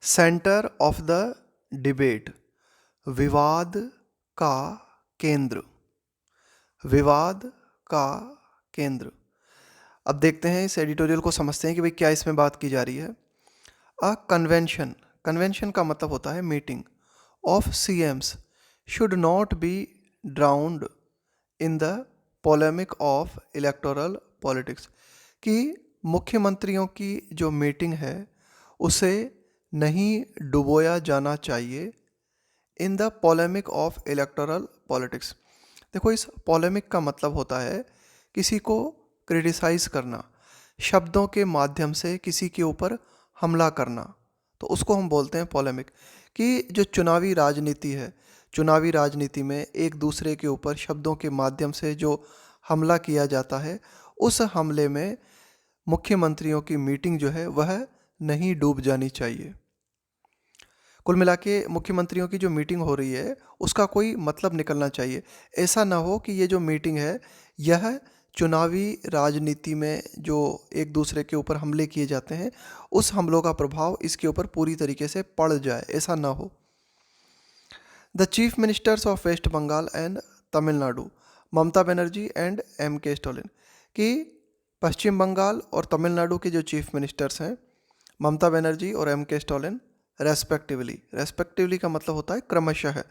Centre of the debate, विवाद का केंद्र, विवाद का केंद्र। अब देखते हैं इस एडिटोरियल को, समझते हैं कि भाई क्या इसमें बात की जा रही है। अ कन्वेंशन, कन्वेंशन का मतलब होता है meeting of CMs should not be drowned in the polemic of electoral politics, कि मुख्यमंत्रियों की जो मीटिंग है उसे नहीं डुबोया जाना चाहिए in the polemic of electoral politics. देखो, इस पोलेमिक का मतलब होता है किसी को क्रिटिसाइज करना, शब्दों के माध्यम से किसी के ऊपर हमला करना, तो उसको हम बोलते हैं पोलेमिक। कि जो चुनावी राजनीति है, चुनावी राजनीति में एक दूसरे के ऊपर शब्दों के माध्यम से जो हमला किया जाता है, उस हमले में मुख्यमंत्रियों की मीटिंग जो है वह नहीं डूब जानी चाहिए। कुल मिला के मुख्यमंत्रियों की जो मीटिंग हो रही है उसका कोई मतलब निकलना चाहिए। ऐसा ना हो कि ये जो मीटिंग है यह चुनावी राजनीति में जो एक दूसरे के ऊपर हमले किए जाते हैं उस हमलों का प्रभाव इसके ऊपर पूरी तरीके से पड़ जाए, ऐसा ना हो। The chief ministers of West Bengal and Tamil Nadu, Mamata Banerjee and M.K. Stalin, कि पश्चिम बंगाल और तमिलनाडु के जो चीफ मिनिस्टर्स हैं ममता बनर्जी और M.K. स्टालिन रेस्पेक्टिवली, रेस्पेक्टिवली का मतलब होता है क्रमशः,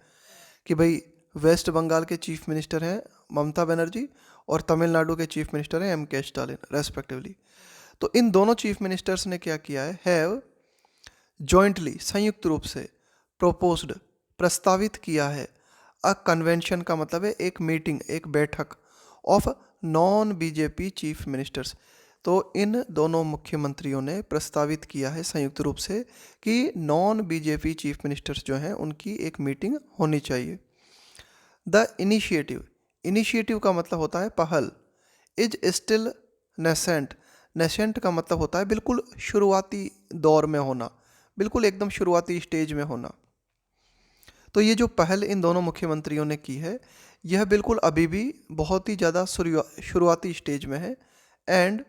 कि भाई वेस्ट बंगाल के चीफ मिनिस्टर हैं ममता बनर्जी और तमिलनाडु के चीफ मिनिस्टर हैं M.K. Stalin respectively. तो इन दोनों चीफ मिनिस्टर्स ने क्या किया है, हैव जॉइंटली, संयुक्त रूप से, प्रोपोज्ड, प्रस्तावित किया है, अ कन्वेंशन का मतलब है एक मीटिंग, एक बैठक, of non BJP chief ministers. तो इन दोनों मुख्यमंत्रियों ने प्रस्तावित किया है संयुक्त रूप से कि नॉन बीजेपी चीफ मिनिस्टर्स जो हैं उनकी एक मीटिंग होनी चाहिए। द इनिशिएटिव, इनिशिएटिव का मतलब होता है पहल, इज स्टिल नेसेंट, नेसेंट का मतलब होता है बिल्कुल शुरुआती दौर में होना, बिल्कुल एकदम शुरुआती स्टेज में होना। तो ये जो पहल इन दोनों मुख्यमंत्रियों ने की है यह बिल्कुल अभी भी बहुत ही ज़्यादा शुरुआती स्टेज में है। And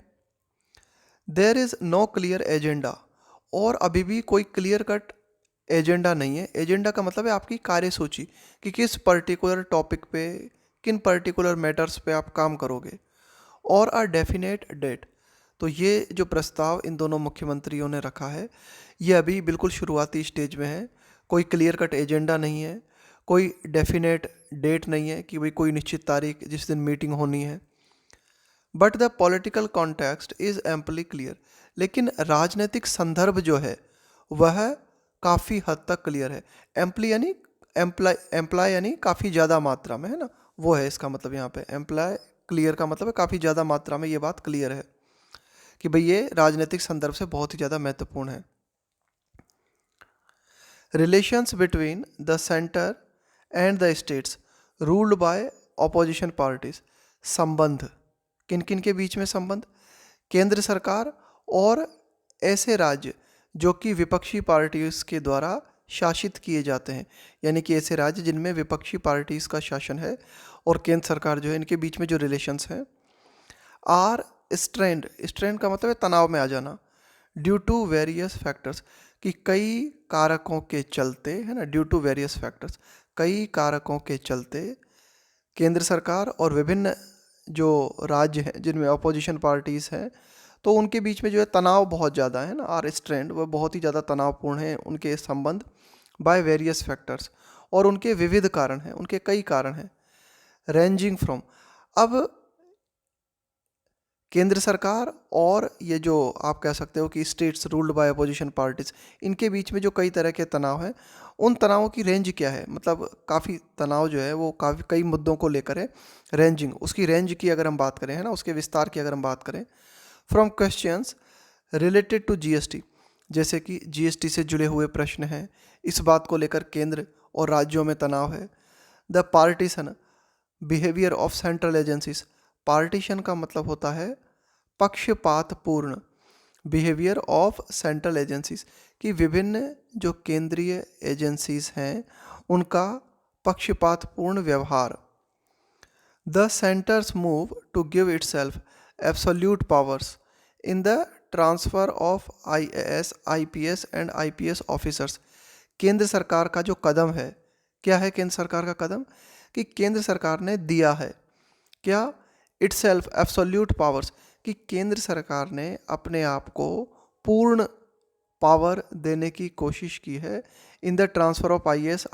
there is no clear agenda, और अभी भी कोई क्लियर कट एजेंडा नहीं है। एजेंडा का मतलब है आपकी कार्यसूची, कि किस पर्टिकुलर टॉपिक पे, किन पर्टिकुलर मैटर्स पे आप काम करोगे, और अ डेफिनेट डेट। तो ये जो प्रस्ताव इन दोनों मुख्यमंत्रियों ने रखा है ये अभी बिल्कुल शुरुआती स्टेज में है, कोई क्लियर कट एजेंडा नहीं है, कोई डेफिनेट डेट नहीं है कि भाई कोई निश्चित तारीख जिस दिन मीटिंग होनी है। But the political context is amply clear, लेकिन राजनीतिक संदर्भ जो है वह काफ़ी हद तक क्लियर है। एम्पली यानी एम्प्लाई यानी काफ़ी ज़्यादा मात्रा में, है ना, वो है इसका मतलब यहाँ पे। एम्प्लाई, क्लियर का मतलब है काफ़ी ज़्यादा मात्रा में ये बात क्लियर है कि भाई ये राजनीतिक संदर्भ से बहुत ही ज़्यादा महत्वपूर्ण है। Relations between the centre and the states ruled by opposition parties, संबंध, किन किन के बीच में संबंध, केंद्र सरकार और ऐसे राज्य जो कि विपक्षी पार्टीज के द्वारा शासित किए जाते हैं, यानी कि ऐसे राज्य जिनमें विपक्षी पार्टीज का शासन है और केंद्र सरकार जो है, इनके बीच में जो रिलेशंस हैं, आर स्ट्रेंड, स्ट्रेंड का मतलब है तनाव में आ जाना, ड्यू टू वेरियस फैक्टर्स, कि कई कारकों के चलते, है ना, ड्यू टू वेरियस फैक्टर्स, कई कारकों के चलते केंद्र सरकार और विभिन्न जो राज्य हैं जिनमें अपोजिशन पार्टीज़ हैं तो उनके बीच में जो है तनाव बहुत ज़्यादा है ना, आर स्ट्रेंड, वह बहुत ही ज़्यादा तनावपूर्ण है उनके संबंध, बाय वेरियस फैक्टर्स, और उनके विविध कारण हैं, उनके कई कारण हैं, रेंजिंग फ्रॉम। अब केंद्र सरकार और ये जो आप कह सकते हो कि states ruled by opposition parties, इनके बीच में जो कई तरह के तनाव हैं, उन तनावों की रेंज क्या है, मतलब काफ़ी तनाव जो है वो काफ़ी कई मुद्दों को लेकर है। रेंजिंग, उसकी रेंज की अगर हम बात करें, है ना, उसके विस्तार की अगर हम बात करें, from questions related to GST, जैसे कि जीएसटी से जुड़े हुए प्रश्न हैं, इस बात को लेकर केंद्र और राज्यों में तनाव है। The partition behaviour of central agencies, partition का मतलब होता है पक्षपातपूर्ण, बिहेवियर ऑफ सेंट्रल एजेंसीज, कि विभिन्न जो केंद्रीय एजेंसीज हैं उनका पक्षपातपूर्ण व्यवहार। The centre's move to give itself absolute powers in the transfer of IAS, IPS and IPS officers. केंद्र सरकार का जो कदम है, क्या है केंद्र सरकार का कदम? कि केंद्र सरकार ने दिया है क्या? इटसेल्फ एब्सोल्यूट पावर्स, कि केंद्र सरकार ने अपने आप को पूर्ण पावर देने की कोशिश की है इन the transfer of IAS,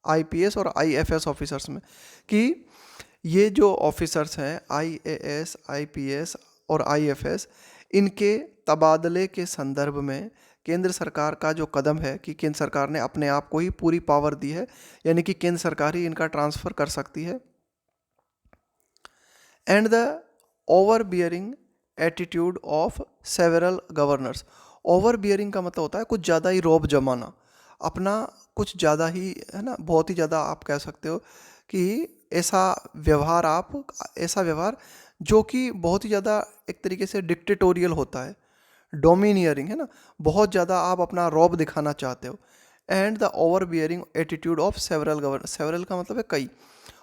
IPS और IFS ऑफिसर्स में, कि ये जो ऑफिसर्स हैं IAS, IPS और IFS, इनके तबादले के संदर्भ में केंद्र सरकार का जो कदम है कि केंद्र सरकार ने अपने आप को ही पूरी पावर दी है, यानी कि केंद्र सरकार ही इनका ट्रांसफ़र कर सकती है। And the over bearing attitude of several governors. Over bearing का मतलब होता है कुछ ज़्यादा ही रौब जमाना, अपना कुछ ज़्यादा ही, है ना, बहुत ही ज़्यादा आप कह सकते हो कि ऐसा व्यवहार जो कि बहुत ही ज़्यादा एक तरीके से डिक्टेटोरियल होता है, डोमिनियरिंग, है ना, बहुत ज़्यादा आप अपना रौब दिखाना चाहते हो। And the over bearing attitude of several governor, several का मतलब है कई,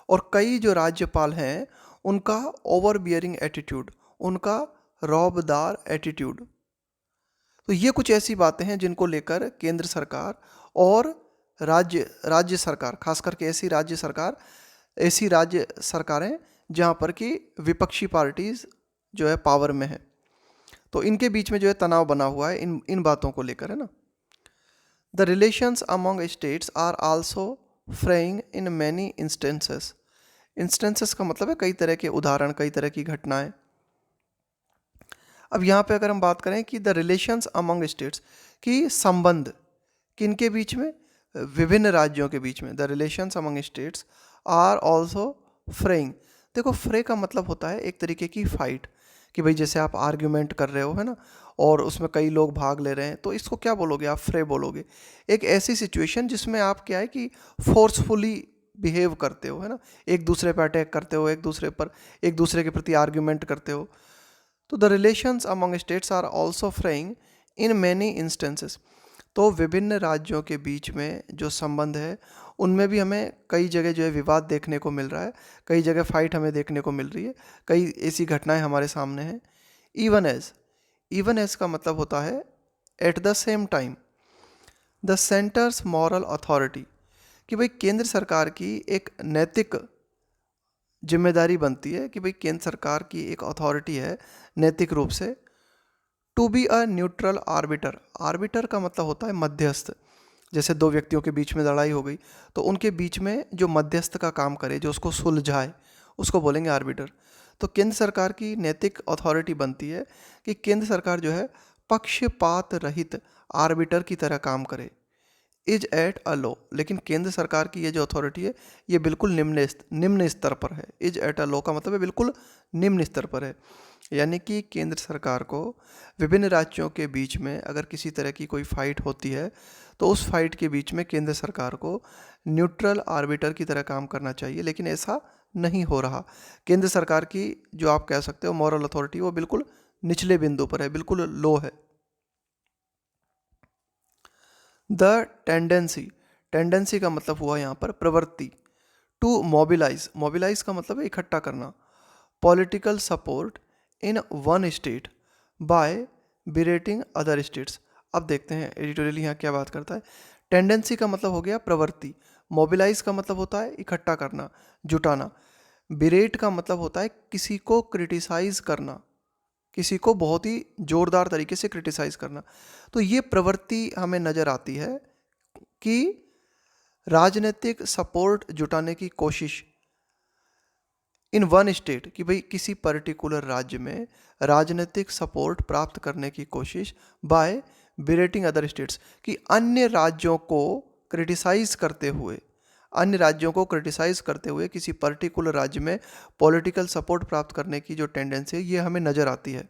और कई जो राज्यपाल हैं उनका ओवर बियरिंग एटीट्यूड, उनका रौबदार एटीट्यूड। तो ये कुछ ऐसी बातें हैं जिनको लेकर केंद्र सरकार और राज्य सरकार, खास करके ऐसी राज्य सरकारें जहाँ पर कि विपक्षी पार्टीज जो है पावर में है, तो इनके बीच में जो है तनाव बना हुआ है इन बातों को लेकर, है ना। The relations among states are also fraying in many instances. Instances का मतलब है कई तरह के उदाहरण, कई तरह की घटनाएं। अब यहाँ पे अगर हम बात करें कि द रिलेशंस अमंग स्टेट्स, की संबंध किनके बीच में? विभिन्न राज्यों के बीच में। The relations among states are also fraying. देखो, फ्रे का मतलब होता है एक तरीके की फाइट, कि भाई जैसे आप आर्ग्यूमेंट कर रहे हो, है ना, और उसमें कई लोग भाग ले रहे हैं, तो इसको क्या बोलोगे आप? फ्रे बोलोगे। एक ऐसी सिचुएशन जिसमें आप क्या है कि फोर्सफुली बिहेव करते हो, है ना, एक दूसरे पर अटैक करते हो, एक दूसरे के प्रति आर्ग्यूमेंट करते हो। तो the relations among states are also fraying in many instances. तो विभिन्न राज्यों के बीच में जो संबंध है उनमें भी हमें कई जगह जो है विवाद देखने को मिल रहा है, कई जगह फाइट हमें देखने को मिल रही है, कई ऐसी घटनाएं हमारे सामने हैं। इवन एज का मतलब होता है at the same time. The centres moral authority, कि भाई केंद्र सरकार की एक नैतिक जिम्मेदारी बनती है कि भाई केंद्र सरकार की एक अथॉरिटी है नैतिक रूप से, to be a neutral arbiter. Arbiter का मतलब होता है मध्यस्थ। जैसे दो व्यक्तियों के बीच में लड़ाई हो गई तो उनके बीच में जो मध्यस्थ का काम करे, जो उसको सुलझाए, उसको बोलेंगे आर्बिटर। तो केंद्र सरकार की नैतिक अथॉरिटी बनती है कि केंद्र सरकार जो है पक्षपात रहित आर्बिटर की तरह काम करे। इज एट अ लो, लेकिन केंद्र सरकार की ये जो अथॉरिटी है ये बिल्कुल निम्न स्तर पर है। इज एट अ लो का मतलब है बिल्कुल निम्न स्तर पर है, यानी कि केंद्र सरकार को विभिन्न राज्यों के बीच में अगर किसी तरह की कोई फाइट होती है तो उस फाइट के बीच में केंद्र सरकार को न्यूट्रल आर्बिटर की तरह काम करना चाहिए, लेकिन ऐसा नहीं हो रहा। केंद्र सरकार की जो आप कह सकते हो मॉरल अथॉरिटी वो बिल्कुल निचले बिंदु पर है, बिल्कुल लो है। द टेंडेंसी का मतलब हुआ यहाँ पर प्रवृत्ति। टू मोबिलाइज का मतलब है इकट्ठा करना। Political support in one state by berating other states. अब देखते हैं एडिटोरियल यहाँ क्या बात करता है। टेंडेंसी का मतलब हो गया प्रवृत्ति, मोबिलाइज का मतलब होता है इकट्ठा करना, जुटाना। बिरेट का मतलब होता है किसी को क्रिटिसाइज करना, किसी को बहुत ही जोरदार तरीके से क्रिटिसाइज करना। तो ये प्रवृत्ति हमें नज़र आती है कि राजनीतिक सपोर्ट जुटाने की कोशिश इन वन स्टेट, कि भाई किसी पर्टिकुलर राज्य में राजनीतिक सपोर्ट प्राप्त करने की कोशिश बाय बिरेटिंग अदर स्टेट्स, कि अन्य राज्यों को क्रिटिसाइज करते हुए किसी पर्टिकुलर राज्य में पॉलिटिकल सपोर्ट प्राप्त करने की जो टेंडेंसी है ये हमें नज़र आती है।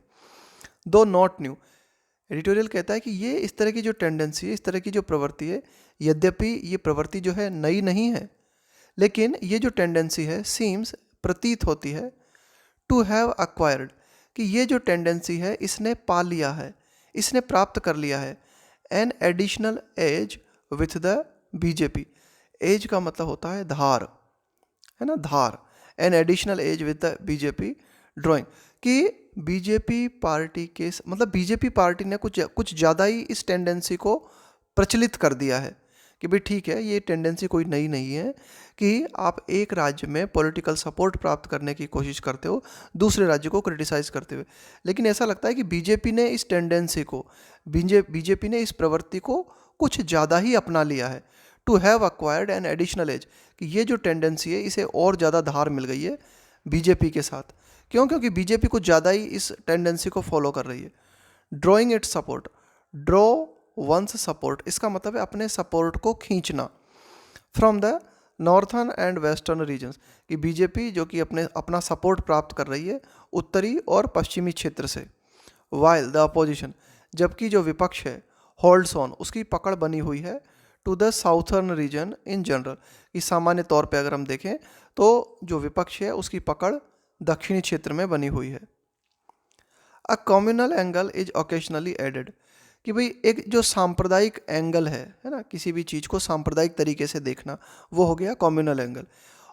दो नॉट न्यू, एडिटोरियल कहता है कि ये इस तरह की जो टेंडेंसी है, इस तरह की जो प्रवृत्ति है, यद्यपि ये प्रवृत्ति जो है नई नहीं है, लेकिन ये जो टेंडेंसी है सीम्स प्रतीत होती है टू हैव अक्वायर्ड, कि ये जो टेंडेंसी है इसने पा लिया है, इसने प्राप्त कर लिया है an additional edge with the BJP. Edge का मतलब होता है धार, है ना, धार। An additional edge with the BJP drawing, कि बीजेपी पार्टी के मतलब बीजेपी पार्टी ने कुछ ज़्यादा ही इस टेंडेंसी को प्रचलित कर दिया है कि भाई ठीक है, ये टेंडेंसी कोई नई नहीं है कि आप एक राज्य में पॉलिटिकल सपोर्ट प्राप्त करने की कोशिश करते हो दूसरे राज्य को क्रिटिसाइज करते हुए। लेकिन ऐसा लगता है कि बीजेपी ने इस टेंडेंसी को, बीजेपी ने इस प्रवृत्ति को कुछ ज़्यादा ही अपना लिया है। To have acquired an additional edge, कि ये जो टेंडेंसी है इसे और ज़्यादा धार मिल गई है बीजेपी के साथ। क्यों? क्योंकि बीजेपी कुछ ज़्यादा ही इस टेंडेंसी को फॉलो कर रही है। Drawing its support, draw once support, इसका मतलब है अपने सपोर्ट को खींचना। From the northern and western regions, कि बीजेपी जो कि अपना सपोर्ट प्राप्त कर रही है उत्तरी और पश्चिमी क्षेत्र से। वाइल द अपोजिशन, जबकि जो विपक्ष है होल्ड्स ऑन, उसकी पकड़ बनी हुई है to the southern region in general, कि सामान्य तौर पे अगर हम देखें तो जो विपक्ष है उसकी पकड़ दक्षिणी क्षेत्र में बनी हुई है। A communal angle is occasionally added, कि भाई एक जो सांप्रदायिक एंगल है ना, किसी भी चीज़ को सांप्रदायिक तरीके से देखना, वो हो गया कम्युनल एंगल।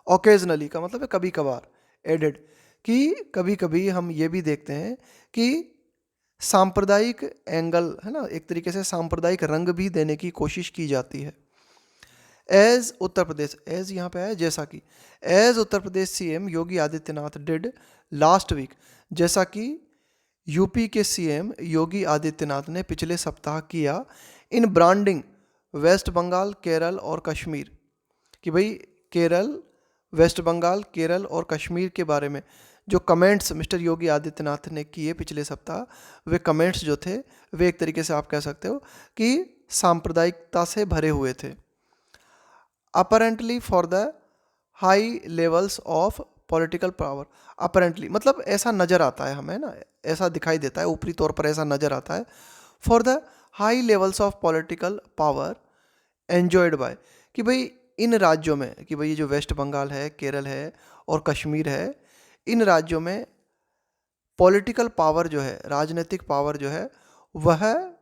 ओकेजनली का मतलब है कभी कभार, एडेड कि कभी कभी हम ये भी देखते हैं कि सांप्रदायिक एंगल है ना, एक तरीके से सांप्रदायिक रंग भी देने की कोशिश की जाती है। एज उत्तर प्रदेश, एज यहाँ पे है जैसा कि, as Uttar Pradesh CM Yogi Adityanath did last week, जैसा कि यूपी के सीएम योगी आदित्यनाथ ने पिछले सप्ताह किया इन ब्रांडिंग वेस्ट बंगाल, केरल और कश्मीर, कि भाई केरल, वेस्ट बंगाल, केरल और कश्मीर के बारे में जो कमेंट्स मिस्टर योगी आदित्यनाथ ने किए पिछले सप्ताह, वे कमेंट्स जो थे वे एक तरीके से आप कह सकते हो कि सांप्रदायिकता से भरे हुए थे। Apparently for the high levels of political power, apparently मतलब ऐसा नज़र आता है हमें ना, ऐसा दिखाई देता है, ऊपरी तौर पर ऐसा नज़र आता है। For the high levels of political power enjoyed by, कि भाई इन राज्यों में, कि भाई ये जो वेस्ट बंगाल है, केरल है और कश्मीर है, इन राज्यों में पॉलिटिकल पावर जो है, राजनीतिक पावर जो है, वह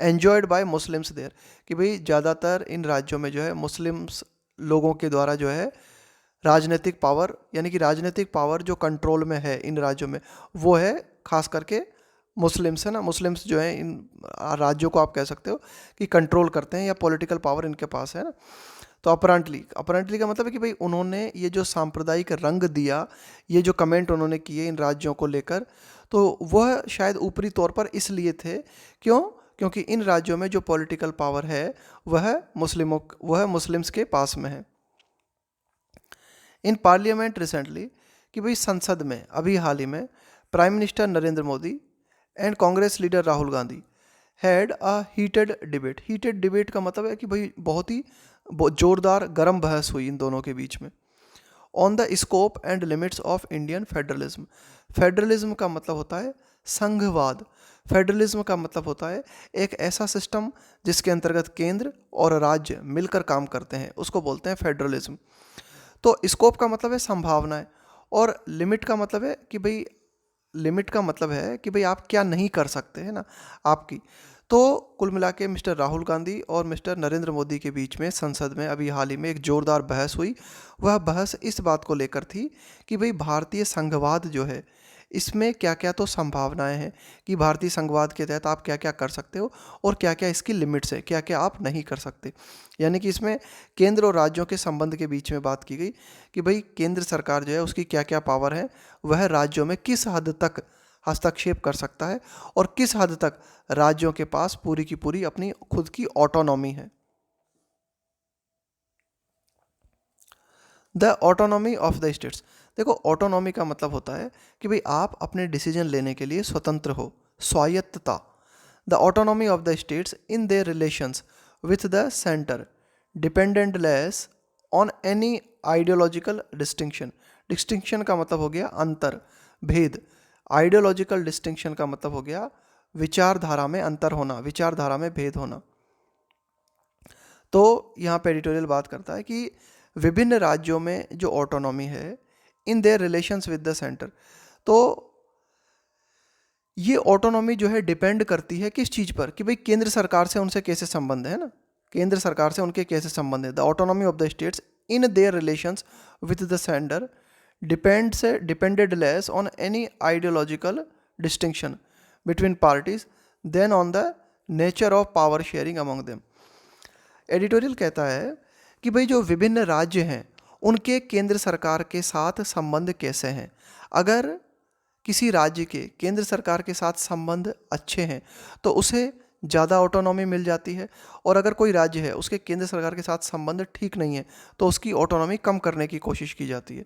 एन्जॉयड बाय मुस्लिम्स देयर, कि भाई ज़्यादातर इन राज्यों में जो है मुस्लिम्स लोगों के द्वारा जो है राजनीतिक पावर, यानी कि राजनीतिक पावर जो कंट्रोल में है इन राज्यों में, वो है खास करके मुस्लिम्स है ना, मुस्लिम्स जो है इन राज्यों को आप कह सकते हो कि कंट्रोल करते हैं या पॉलिटिकल पावर इनके पास है ना। तो अपरेंटली का मतलब है कि भाई उन्होंने ये जो सांप्रदायिक रंग दिया, ये जो कमेंट उन्होंने किए इन राज्यों को लेकर, तो वह शायद ऊपरी तौर पर इसलिए थे, क्यों? क्योंकि इन राज्यों में जो पॉलिटिकल पावर है वह मुस्लिम्स के पास में है। इन पार्लियामेंट रिसेंटली, कि भाई संसद में अभी हाल ही में prime minister Narendra Modi and Congress leader Rahul Gandhi had a heated debate. Heated debate का मतलब है कि भाई बहुत ही जोरदार गर्म बहस हुई इन दोनों के बीच में। On the scope and limits of Indian federalism, federalism का मतलब होता है संघवाद, फेडरलिज्म का मतलब होता है एक ऐसा सिस्टम जिसके अंतर्गत केंद्र और राज्य मिलकर काम करते हैं, उसको बोलते हैं फेडरलिज्म। तो स्कोप का मतलब है संभावनाएं, और लिमिट का मतलब है कि भाई, लिमिट का मतलब है कि भाई आप क्या नहीं कर सकते है ना आपकी। तो कुल मिला के मिस्टर राहुल गांधी और मिस्टर नरेंद्र मोदी के बीच में संसद में अभी हाल ही में एक जोरदार बहस हुई। वह बहस इस बात को लेकर थी कि भाई भारतीय संघवाद जो है, इसमें क्या क्या तो संभावनाएं हैं कि भारतीय संघवाद के तहत आप क्या क्या कर सकते हो और क्या क्या इसकी लिमिट्स है, क्या क्या आप नहीं कर सकते। यानी कि इसमें केंद्र और राज्यों के संबंध के बीच में बात की गई कि भाई केंद्र सरकार जो है उसकी क्या क्या पावर है, वह राज्यों में किस हद तक हस्तक्षेप कर सकता है और किस हद तक राज्यों के पास पूरी की पूरी अपनी खुद की ऑटोनॉमी है। The autonomy of the states, देखो ऑटोनॉमी का मतलब होता है कि भाई आप अपने डिसीजन लेने के लिए स्वतंत्र हो, स्वायत्तता। The autonomy of the states in their relations with the centre dependent less on any ideological distinction. Distinction का मतलब हो गया अंतर, भेद। आइडियोलॉजिकल डिस्टिंक्शन का मतलब हो गया विचारधारा में अंतर होना, विचारधारा में भेद होना। तो यहाँ पे एडिटोरियल बात करता है कि विभिन्न राज्यों में जो ऑटोनॉमी है in their relations with the centre, तो ये ऑटोनॉमी जो है डिपेंड करती है किस चीज़ पर, कि भाई केंद्र सरकार से उनसे कैसे संबंध है ना, केंद्र सरकार से उनके कैसे संबंध है। The autonomy of the states in their relations with the centre depended less on any ideological distinction between parties than on the nature of power sharing among them. Editorial कहता है कि भाई जो विभिन्न राज्य हैं उनके केंद्र सरकार के साथ संबंध कैसे हैं। अगर किसी राज्य के केंद्र सरकार के साथ संबंध अच्छे हैं तो उसे ज़्यादा ऑटोनॉमी मिल जाती है, और अगर कोई राज्य है उसके केंद्र सरकार के साथ संबंध ठीक नहीं है तो उसकी ऑटोनॉमी कम करने की कोशिश की जाती है।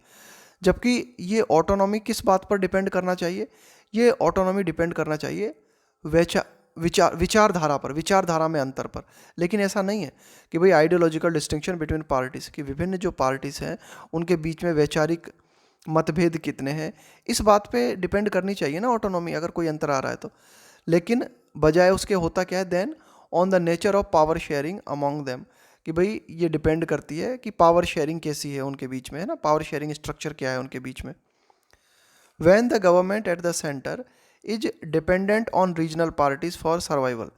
जबकि ये ऑटोनॉमी किस बात पर डिपेंड करना चाहिए, ये ऑटोनॉमी डिपेंड करना चाहिए विचारधारा पर, विचारधारा में अंतर पर। लेकिन ऐसा नहीं है कि भाई आइडियोलॉजिकल डिस्टिंक्शन बिटवीन पार्टीज़, कि विभिन्न जो पार्टीज़ हैं उनके बीच में वैचारिक मतभेद कितने हैं, इस बात पे डिपेंड करनी चाहिए ना ऑटोनॉमी, अगर कोई अंतर आ रहा है तो। लेकिन बजाय उसके होता क्या है, then on the nature of power sharing among them, कि भाई ये डिपेंड करती है कि पावर शेयरिंग कैसी है उनके बीच में, है ना, पावर शेयरिंग स्ट्रक्चर क्या है उनके बीच में। When the government at the centre is dependent on regional parties for survival,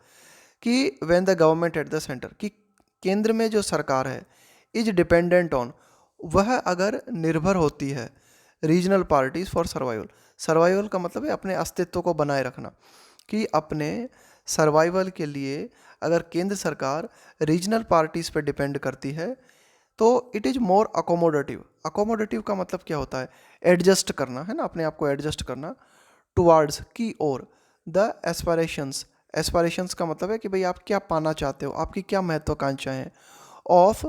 कि when the government at the centre, कि केंद्र में जो सरकार है, इज डिपेंडेंट ऑन, वह अगर निर्भर होती है regional parties for survival. Survival का मतलब है अपने अस्तित्व को बनाए रखना, कि अपने सर्वाइवल के लिए अगर केंद्र सरकार रीजनल पार्टीज़ पे डिपेंड करती है तो it is more accommodative. Accommodative का मतलब क्या होता है, एडजस्ट करना, है ना, अपने आप को एडजस्ट करना टुवार्ड्स, की ओर, द एस्पायरेशंस। एस्पायरेशंस का मतलब है कि भाई आप क्या पाना चाहते हो, आपकी क्या महत्वाकांक्षाएं हैं, ऑफ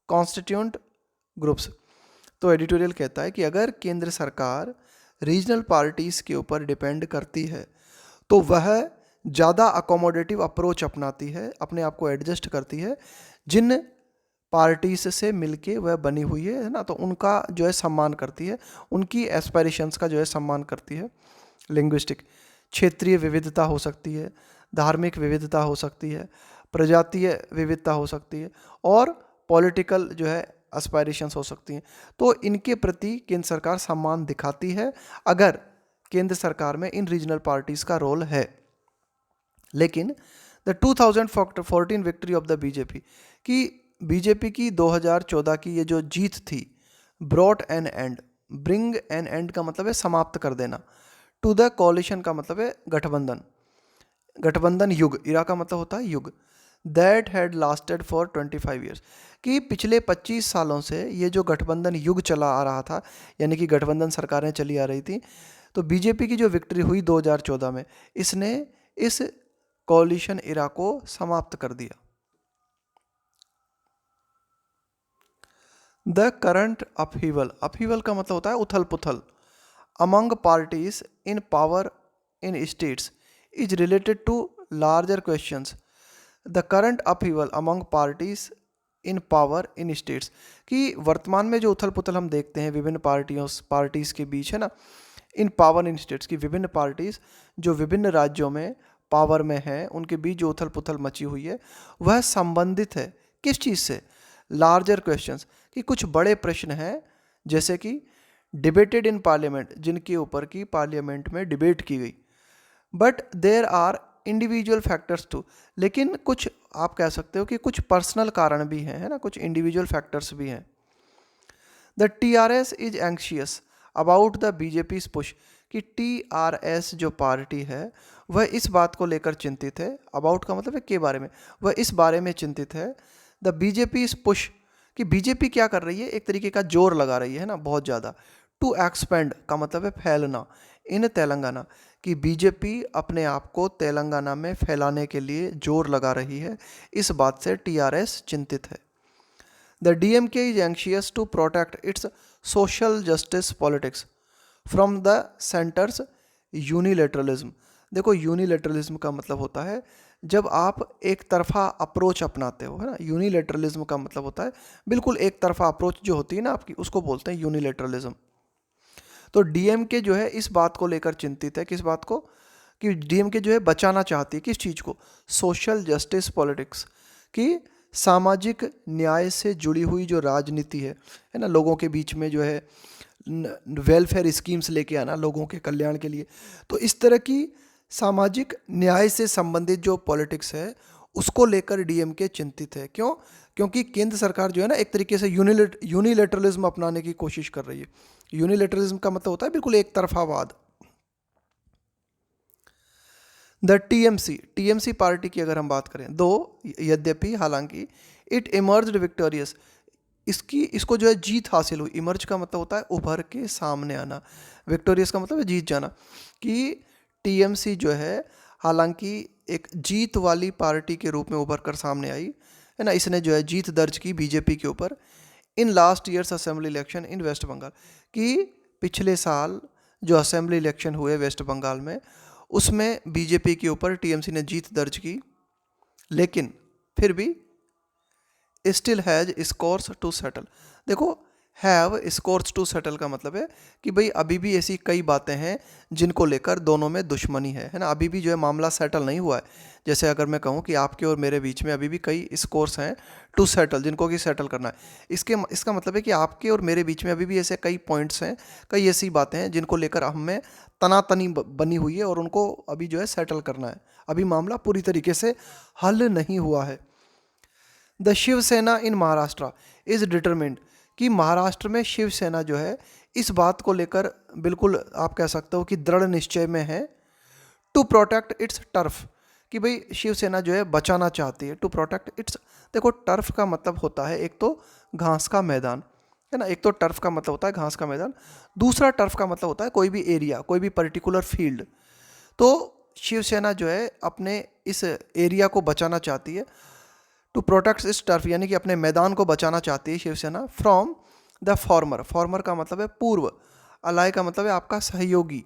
कॉन्स्टिट्यूंट ग्रुप्स। तो एडिटोरियल कहता है कि अगर केंद्र सरकार रीजनल पार्टीज़ के ऊपर डिपेंड करती है तो वह ज़्यादा अकोमोडेटिव अप्रोच अपनाती है, अपने आप को एडजस्ट करती है, जिन पार्टीज से मिलके वह बनी हुई है ना, तो उनका जो है सम्मान करती है, उनकी एस्पायरेशंस का जो है सम्मान करती है। लिंग्विस्टिक, क्षेत्रीय विविधता हो सकती है, धार्मिक विविधता हो सकती है, प्रजातीय विविधता हो सकती है, और पॉलिटिकल जो है एस्पायरेशंस हो सकती हैं। तो इनके प्रति केंद्र सरकार सम्मान दिखाती है अगर केंद्र सरकार में इन रीजनल पार्टीज़ का रोल है। लेकिन the 2014 victory of the BJP, कि बीजेपी की 2014 की ये जो जीत थी, brought an end, bring an end का मतलब है समाप्त कर देना, टू द कोलिशन का मतलब है गठबंधन, गठबंधन युग, इरा का मतलब होता है युग, that had lasted for 25 years, कि पिछले 25 सालों से ये जो गठबंधन युग चला आ रहा था, यानी कि गठबंधन सरकारें चली आ रही थी, तो बीजेपी की जो विक्ट्री हुई 2014 में, इसने इस कोलिशन इरा को समाप्त कर दिया। द करंट अपहीवल, अपहीवल का मतलब होता है उथल पुथल, among parties in power in states is related to larger questions. The current upheaval among parties in power in states, कि वर्तमान में जो उथल पुथल हम देखते हैं विभिन्न पार्टीज के बीच, है ना, इन पावर इन स्टेट्स, की विभिन्न पार्टीज जो विभिन्न राज्यों में पावर में है, उनके बीच जो उथल पुथल मची हुई है, वह संबंधित है किस चीज़ से, लार्जर क्वेश्चंस, कि कुछ बड़े प्रश्न हैं, जैसे कि डिबेटेड इन पार्लियामेंट, जिनके ऊपर की पार्लियामेंट में डिबेट की गई, but there are individual factors too, लेकिन कुछ आप कह सकते हो कि कुछ पर्सनल कारण भी हैं, है ना, कुछ इंडिविजुअल फैक्टर्स भी हैं। The TRS is anxious about the BJP push, कि TRS जो पार्टी है वह इस बात को लेकर चिंतित है, अबाउट का मतलब है के बारे में, वह इस बारे में चिंतित है, द बीजेपी पुश, कि बीजेपी क्या कर रही है, एक तरीके का जोर लगा रही है ना, बहुत ज़्यादा, टू एक्सपेंड का मतलब है फैलना, इन तेलंगाना, कि बीजेपी अपने आप को तेलंगाना में फैलाने के लिए जोर लगा रही है, इस बात से TRS चिंतित है। The DMK is anxious to protect its social justice politics from the centre's unilateralism. देखो, यूनिलेटरलिज्म का मतलब होता है जब आप एक तरफा अप्रोच अपनाते हो, है ना, यूनिलेटरलिज्म का मतलब होता है बिल्कुल एक तरफा अप्रोच जो होती है ना आपकी, उसको बोलते हैं यूनिलेटरलिज्म। तो DMK जो है इस बात को लेकर चिंतित है, किस बात को, कि DMK जो है बचाना चाहती है किस चीज़ को, सोशल जस्टिस पॉलिटिक्स, की सामाजिक न्याय से जुड़ी हुई जो राजनीति है ना, लोगों के बीच में जो है वेलफेयर स्कीम्स लेके आना लोगों के कल्याण के लिए, तो इस तरह की सामाजिक न्याय से संबंधित जो पॉलिटिक्स है उसको लेकर डीएमके चिंतित है। क्यों? क्योंकि केंद्र सरकार जो है ना एक तरीके से यूनिलेटरलिज्म अपनाने की कोशिश कर रही है। यूनिलेटरलिज्म का मतलब होता है बिल्कुल एक तरफावाद। द टीएमसी पार्टी की अगर हम बात करें, दो यद्यपि हालांकि इट इमर्ज्ड विक्टोरियस, इसको जो है जीत हासिल हुई। इमर्ज का मतलब होता है उभर के सामने आना, विक्टोरियस का मतलब है जीत जाना। कि टीएमसी जो है हालांकि एक जीत वाली पार्टी के रूप में उभर कर सामने आई है ना, इसने जो है जीत दर्ज की बीजेपी के ऊपर in last years assembly election in west Bengal. कि पिछले साल जो असेंबली इलेक्शन हुए वेस्ट बंगाल में, उसमें बीजेपी के ऊपर टीएमसी ने जीत दर्ज की, लेकिन फिर भी still has scores to settle. देखो, हैव स्कोर्स टू सेटल का मतलब है कि भाई अभी भी ऐसी कई बातें हैं जिनको लेकर दोनों में दुश्मनी है ना, अभी भी जो है मामला सेटल नहीं हुआ है। जैसे अगर मैं कहूँ कि आपके और मेरे बीच में अभी भी कई स्कोर्स हैं टू सेटल, जिनको कि सेटल करना है, इसका मतलब है कि आपके और मेरे बीच में अभी भी ऐसे कई पॉइंट्स हैं, कई ऐसी बातें हैं जिनको लेकर हमें तनातनी बनी हुई है और उनको अभी जो है सेटल करना है। अभी मामला पूरी तरीके से हल नहीं हुआ है। The Shiv Sena in Maharashtra is determined, कि महाराष्ट्र में शिवसेना जो है इस बात को लेकर बिल्कुल आप कह सकते हो कि दृढ़ निश्चय में है। टू प्रोटेक्ट इट्स टर्फ, कि भाई शिवसेना जो है बचाना चाहती है। टू प्रोटेक्ट इट्स, देखो टर्फ का मतलब होता है एक तो घास का मैदान है ना, एक तो टर्फ का मतलब होता है घास का मैदान, दूसरा टर्फ का मतलब होता है कोई भी एरिया, कोई भी पर्टिकुलर फील्ड। तो शिवसेना जो है अपने इस एरिया को बचाना चाहती है। टू प्रोटेक्ट इस टर्फ यानी कि अपने मैदान को बचाना चाहती है शिवसेना फ्रॉम द फॉर्मर का मतलब है पूर्व, अलाय का मतलब है आपका सहयोगी,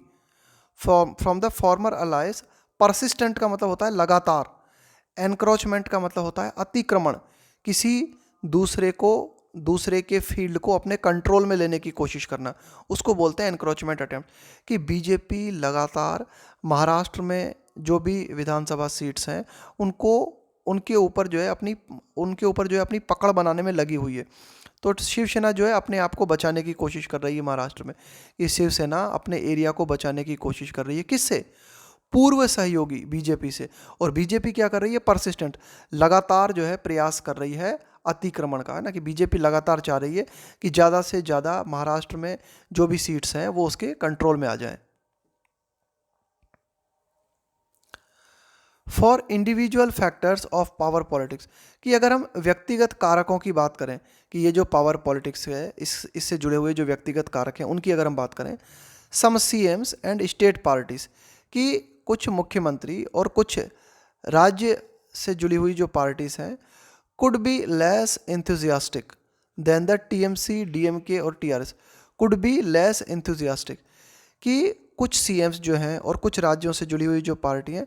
from the former alliance. Persistent का मतलब होता है लगातार, एनक्रोचमेंट का मतलब होता है अतिक्रमण, किसी दूसरे के फील्ड को अपने कंट्रोल में लेने की कोशिश करना, उसको बोलते हैं एनक्रोचमेंट अटेम्प्ट। कि बीजेपी लगातार महाराष्ट्र में जो भी विधानसभा सीट्स हैं उनके ऊपर जो है अपनी पकड़ बनाने में लगी हुई है। तो शिवसेना जो है अपने आप को बचाने की कोशिश कर रही है महाराष्ट्र में। ये शिवसेना अपने एरिया को बचाने की कोशिश कर रही है, किससे? पूर्व सहयोगी बीजेपी से। और बीजेपी क्या कर रही है? परसिस्टेंट, लगातार जो है प्रयास कर रही है अतिक्रमण का, है ना, कि बीजेपी लगातार चाह रही है कि ज़्यादा से ज़्यादा महाराष्ट्र में जो भी सीट्स हैं वो उसके कंट्रोल में आ जाएं। For individual factors of power politics, कि अगर हम व्यक्तिगत कारकों की बात करें कि ये जो पावर पॉलिटिक्स है इससे जुड़े हुए जो व्यक्तिगत कारक हैं उनकी अगर हम बात करें, सम सीएम्स एंड स्टेट पार्टीज, कि कुछ मुख्यमंत्री और कुछ राज्य से जुड़ी हुई जो पार्टीज हैं could be less enthusiastic than the TMC, DMK और TRS. Could be less enthusiastic, कि कुछ सीएम्स जो हैं और कुछ राज्यों से जुड़ी हुई जो पार्टी हैं,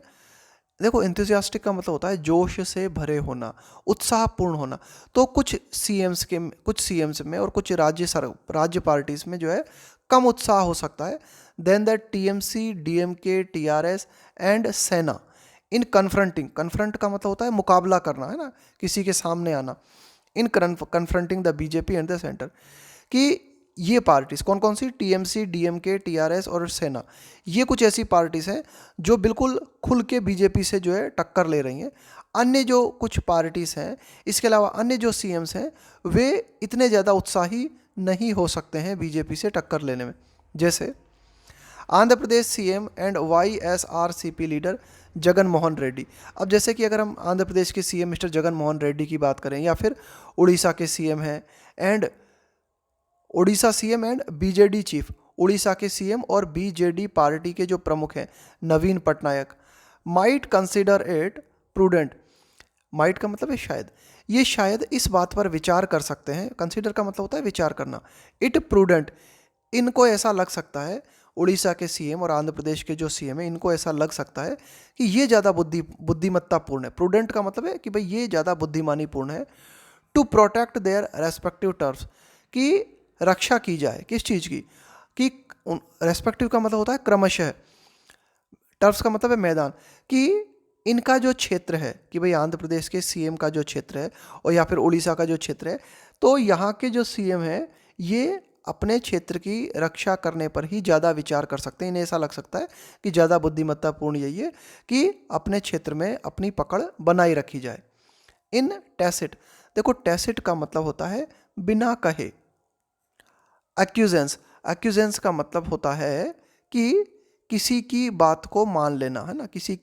देखो एंथुसियास्टिक का मतलब होता है जोश से भरे होना, उत्साहपूर्ण होना। तो कुछ सीएम्स में और कुछ राज्य पार्टीज में जो है कम उत्साह हो सकता है then the TMC, DMK, TRS and Sena in confront का मतलब होता है मुकाबला करना, है ना, किसी के सामने आना। In confronting the BJP and the centre, कि ये पार्टीज कौन कौन सी? टीएमसी, डीएमके, टीआरएस और सेना, ये कुछ ऐसी पार्टीज हैं जो बिल्कुल खुल के बीजेपी से जो है टक्कर ले रही हैं। अन्य जो कुछ पार्टीज हैं, इसके अलावा अन्य जो सीएम्स हैं, वे इतने ज़्यादा उत्साही नहीं हो सकते हैं बीजेपी से टक्कर लेने में। जैसे Andhra Pradesh CM and YSRCP leader Jagan Mohan Reddy. अब जैसे कि अगर हम आंध्र प्रदेश के सीएम मिस्टर जगन मोहन रेड्डी की बात करें, या फिर उड़ीसा के सीएम हैं and Orissa CM and BJD chief, Orissa के सीएम और बीजेडी पार्टी के जो प्रमुख हैं Naveen Patnaik, might consider it prudent, might का मतलब है शायद, ये शायद इस बात पर विचार कर सकते हैं, कंसिडर का मतलब होता है विचार करना, इट प्रूडेंट, इनको ऐसा लग सकता है, उड़ीसा के सीएम और आंध्र प्रदेश के जो सीएम है इनको ऐसा लग सकता है कि ये ज़्यादा बुद्धिमत्तापूर्ण है। प्रूडेंट का मतलब है कि भाई ये ज़्यादा बुद्धिमानीपूर्ण है। To protect their respective turfs, कि रक्षा की जाए किस चीज़ की? कि रेस्पेक्टिव का मतलब होता है क्रमशः, टर्फ्स का मतलब है मैदान, कि इनका जो क्षेत्र है, कि भाई आंध्र प्रदेश के सीएम का जो क्षेत्र है और या फिर उड़ीसा का जो क्षेत्र है, तो यहाँ के जो सीएम है ये अपने क्षेत्र की रक्षा करने पर ही ज़्यादा विचार कर सकते हैं। इन्हें ऐसा लग सकता है कि ज़्यादा बुद्धिमत्तापूर्ण यही है कि अपने क्षेत्र में अपनी पकड़ बनाई रखी जाए। इन टैसिट, देखो टैसिट का मतलब होता है बिना कहे। एक्यूजेंस, एक्यूजेंस का मतलब होता है कि किसी की बात को मान लेना, है ना, किसी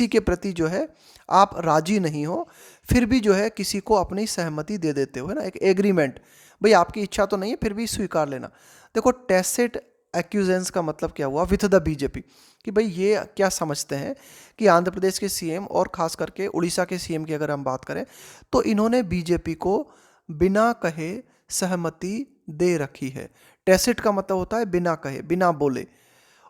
के प्रति जो है आप राजी नहीं हो, फिर भी जो है किसी को अपनी सहमति दे देते हो, है ना, एक एग्रीमेंट। भाई आपकी इच्छा तो नहीं है फिर भी स्वीकार लेना। देखो टैसिट एक्यूजेंस का मतलब क्या हुआ विथ द बीजेपी, कि भाई ये क्या समझते हैं कि आंध्र प्रदेश के सीएम और खास करके उड़ीसा के सीएम की अगर हम बात करें तो इन्होंने बीजेपी को बिना कहे सहमति दे रखी है। टैसिट का मतलब होता है बिना कहे, बिना बोले।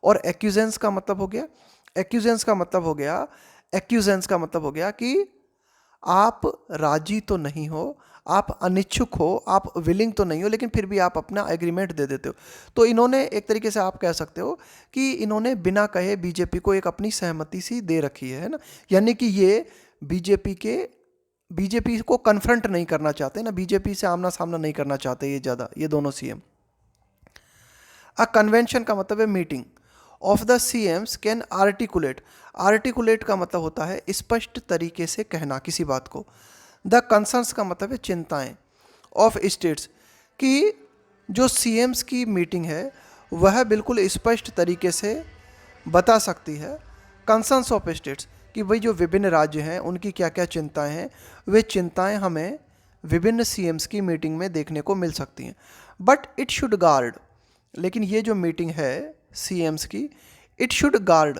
और एक्यूजेंस का मतलब हो गया, एक्यूजेंस का मतलब हो गया, एक्यूजेंस का मतलब हो गया कि आप राजी तो नहीं हो, आप अनिच्छुक हो, आप विलिंग तो नहीं हो, लेकिन फिर भी आप अपना एग्रीमेंट दे देते हो। तो इन्होंने एक तरीके से आप कह सकते हो कि इन्होंने बिना कहे बीजेपी को एक अपनी सहमति सी दे रखी है ना, यानी कि ये बीजेपी को कन्फ्रंट नहीं करना चाहते ना, बीजेपी से आमना सामना नहीं करना चाहते ये दोनों सीएम। अ कन्वेंशन का मतलब है meeting of the CM's can articulate, articulate का मतलब होता है स्पष्ट तरीके से कहना किसी बात को। द कंसर्न्स का मतलब है चिंताएं ऑफ स्टेट्स, कि जो सीएम्स की मीटिंग है वह बिल्कुल स्पष्ट तरीके से बता सकती है कंसर्न्स ऑफ स्टेट्स, कि भाई जो विभिन्न राज्य हैं उनकी क्या क्या चिंताएं हैं, वे चिंताएं हमें विभिन्न सीएम्स की मीटिंग में देखने को मिल सकती हैं। बट इट शुड गार्ड, लेकिन ये जो मीटिंग है सीएम्स की, इट शुड गार्ड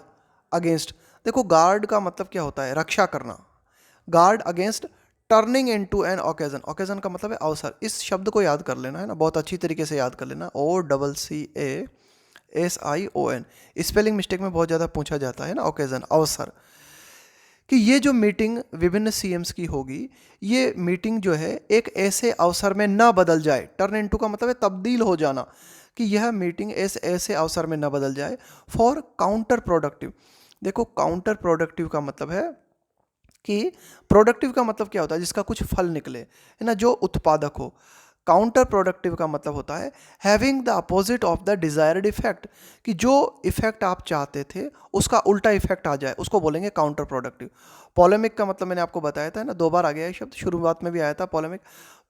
अगेंस्ट, देखो गार्ड का मतलब क्या होता है, रक्षा करना। Guard against turning into an occasion, occasion का मतलब है अवसर। इस शब्द को याद कर लेना, है ना, बहुत अच्छी तरीके से याद कर लेना, OCCASION। स्पेलिंग मिस्टेक में बहुत ज़्यादा पूछा जाता है ना, ओकेजन अवसर। कि ये जो मीटिंग विभिन्न सीएम्स की होगी, ये मीटिंग जो है एक ऐसे अवसर में ना बदल जाए, टर्न इनटू का मतलब है तब्दील हो जाना, कि यह मीटिंग ऐसे अवसर में ना बदल जाए फॉर काउंटर प्रोडक्टिव। देखो काउंटर प्रोडक्टिव का मतलब है कि प्रोडक्टिव का मतलब क्या होता है, जिसका कुछ फल निकले, है ना, जो उत्पादक हो। काउंटर प्रोडक्टिव का मतलब होता है having the opposite of the desired effect, कि जो इफेक्ट आप चाहते थे उसका उल्टा इफेक्ट आ जाए, उसको बोलेंगे काउंटर प्रोडक्टिव। पॉलेमिक का मतलब मैंने आपको बताया था ना, 2 बार आ गया ये शब्द, शुरुआत में भी आया था पॉलेमिक।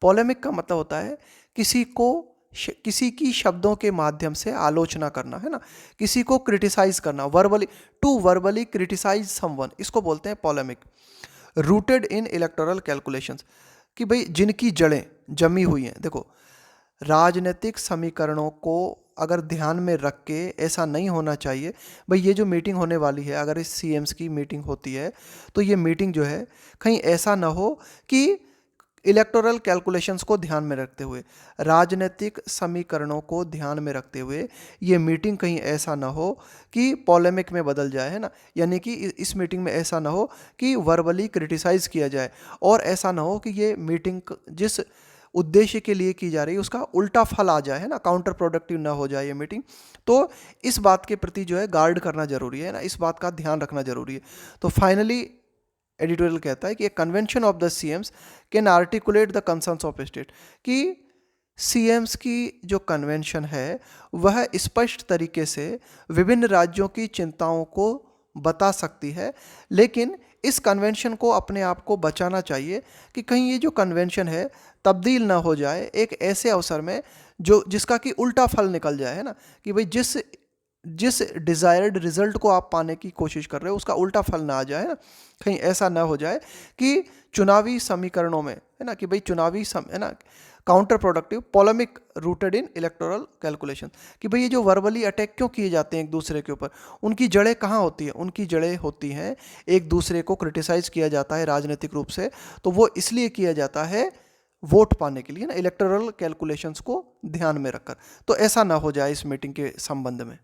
पॉलेमिक का मतलब होता है किसी की शब्दों के माध्यम से आलोचना करना, है ना, किसी को क्रिटिसाइज करना, वर्बली क्रिटिसाइज समवन, इसको बोलते हैं पॉलेमिक। रूटेड इन इलेक्टोरल कैलकुलेशंस, कि भाई जिनकी जड़ें जमी हुई हैं। देखो राजनीतिक समीकरणों को अगर ध्यान में रख के, ऐसा नहीं होना चाहिए भाई, ये जो मीटिंग होने वाली है, अगर इस सीएम्स की मीटिंग होती है तो ये मीटिंग जो है कहीं ऐसा ना हो कि इलेक्टोरल कैलकुलेशंस को ध्यान में रखते हुए, राजनीतिक समीकरणों को ध्यान में रखते हुए ये मीटिंग कहीं ऐसा ना हो कि पॉलेमिक में बदल जाए, है ना, यानी कि इस मीटिंग में ऐसा ना हो कि वर्बली क्रिटिसाइज किया जाए, और ऐसा ना हो कि ये मीटिंग जिस उद्देश्य के लिए की जा रही है उसका उल्टा फल आ जाए, है ना, काउंटर प्रोडक्टिव ना हो जाए ये मीटिंग। तो इस बात के प्रति जो है गार्ड करना जरूरी है ना, इस बात का ध्यान रखना जरूरी है। तो फाइनली एडिटोरियल कहता है कि convention of the CM's can articulate the concerns of state, कि सीएम्स की जो कन्वेंशन है वह स्पष्ट तरीके से विभिन्न राज्यों की चिंताओं को बता सकती है, लेकिन इस कन्वेंशन को अपने आप को बचाना चाहिए कि कहीं ये जो कन्वेंशन है तब्दील ना हो जाए एक ऐसे अवसर में जिसका कि उल्टा फल निकल जाए, है ना, कि भाई जिस डिज़ायर्ड रिजल्ट को आप पाने की कोशिश कर रहे हो उसका उल्टा फल ना आ जाए, है ना, कहीं ऐसा ना हो जाए कि चुनावी समीकरणों में, है ना, कि भाई है ना, counterproductive polemic rooted in electoral calculation, कि भाई ये जो वर्बली अटैक क्यों किए जाते हैं एक दूसरे के ऊपर, उनकी जड़ें कहाँ होती हैं, उनकी जड़ें होती हैं एक दूसरे को क्रिटिसाइज किया जाता है राजनीतिक रूप से, तो वो इसलिए किया जाता है वोट पाने के लिए ना, इलेक्टोरल कैलकुलेशंस को ध्यान में रखकर। तो ऐसा ना हो जाए इस मीटिंग के संबंध में।